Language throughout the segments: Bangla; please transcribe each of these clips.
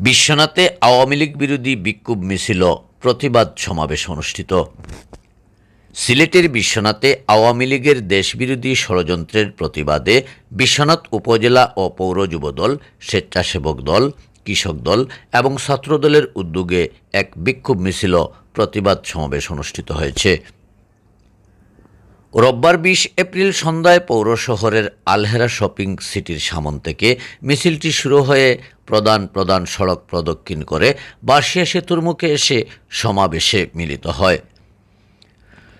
বিশ্বনাথে আওয়ামী লীগ বিরোধী বিক্ষোভ মিছিল ও প্রতিবাদ সমাবেশ অনুষ্ঠিত। সিলেটের বিশ্বনাথে আওয়ামী লীগের দেশবিরোধী ষড়যন্ত্রের প্রতিবাদে বিশ্বনাথ উপজেলা ও পৌর যুবদল, স্বেচ্ছাসেবক দল, কৃষক দল এবং ছাত্রদলের উদ্যোগে এক বিক্ষোভ মিছিল ও প্রতিবাদ সমাবেশ অনুষ্ঠিত হয়েছে। রোববার 20 এপ্রিল সন্ধ্যায় পৌর শহরের আলহেরা শপিং সিটির সামন থেকে মিছিলটি শুরু হয়ে প্রধান সড়ক প্রদক্ষিণ করে বার্ষিয়া সেতুর মুখে এসে সমাবেশে মিলিত হয়।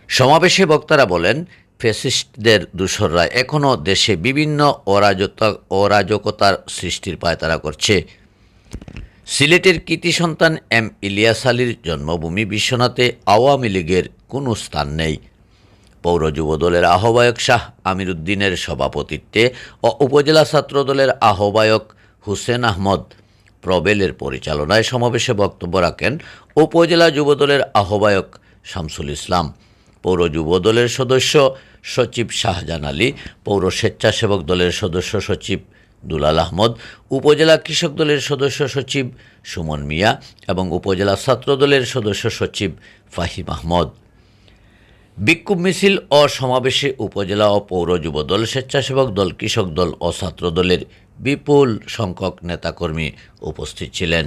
সমাবেশে বক্তারা বলেন, ফ্যাসিস্টদের দোসররা এখনও দেশে বিভিন্ন অরাজকতার সৃষ্টির পায়তারা করছে। সিলেটের কৃতি সন্তান এম ইলিয়াস আলীর জন্মভূমি বিশ্বনাথে আওয়ামী লীগের কোনো স্থান নেই। পৌর যুবদলের আহ্বায়ক শাহ আমির উদ্দিনের সভাপতিত্বে ও উপজেলা ছাত্রদলের আহ্বায়ক হুসেন আহমদ প্রবেলের পরিচালনায় সমাবেশে বক্তব্য রাখেন উপজেলা যুবদলের আহ্বায়ক শামসুল ইসলাম, পৌর যুবদলের সদস্য সচিব শাহজাহান আলী, পৌর স্বেচ্ছাসেবক দলের সদস্য সচিব দুলাল আহমদ, উপজেলা কৃষক দলের সদস্য সচিব সুমন মিয়া এবং উপজেলা ছাত্রদলের সদস্য সচিব ফাহিম আহমদ। বিক্ষোভ মিছিল ও সমাবেশে উপজেলা ও পৌর যুবদল, স্বেচ্ছাসেবক দল, কৃষক দল ও ছাত্রদলের বিপুল সংখ্যক নেতাকর্মী উপস্থিত ছিলেন।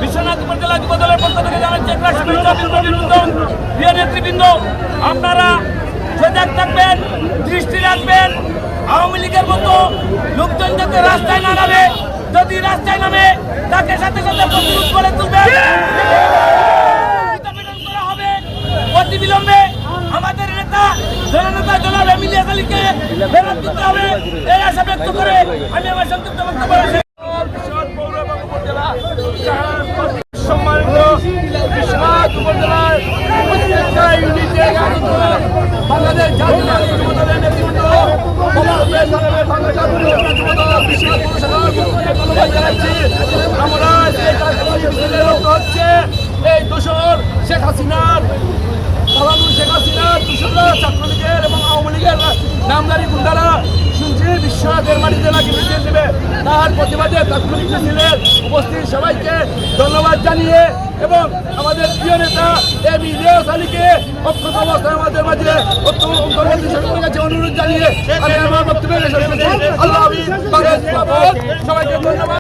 বিশ্বনাথ উপজেলা যুবদলের পক্ষ থেকে জানাচ্ছি প্রিয় নেতৃবৃন্দ, আপনারা সজাগ থাকবেন, দৃষ্টি রাখবেন। আওয়ামী লীগের মতো লোকজন যাতে রাস্তায় না নামে, যদি রাস্তায় নামে তাকে সাথে সাথে প্রতিরোধ করে তুলবেন। করা হবে অতি বিলম্বে। আমাদের নেতা জননেতা জনাব এম ইলিয়াস আলীকে ফেরত দিতে হবে, এই আশা ব্যক্ত করে আমি আমার সংক্ষিপ্ত বক্তব্য রাখছি। সম্মানিত বিশ্বনাথ উপজেলার বাংলাদেশ জাতীয় যুবদলের নেতৃবৃন্দ, আমরা হচ্ছে এই দোসর শেখ হাসিনার দোসররা ছাত্রলীগের এবং আওয়ামী লীগের নামদারি গুন্ডারা শুনছি বিশ্বনাথের মাটিতে নাকি মিছিল দেবে। তার প্রতিবাদে তাৎক্ষণিক মিছিলের উপস্থিত সবাইকে ধন্যবাদ জানিয়ে এবং আমাদের প্রিয় নেতা এম ইলিয়াস আলীকে অক্ষত অবস্থায় আমাদের মাঝে অন্তর্বর্তী সরকারের কাছে অনুরোধ জানিয়ে আমি আমার বক্তব্য শেষ করছি। আল্লাহ হাফেজ। সবাইকে ধন্যবাদ।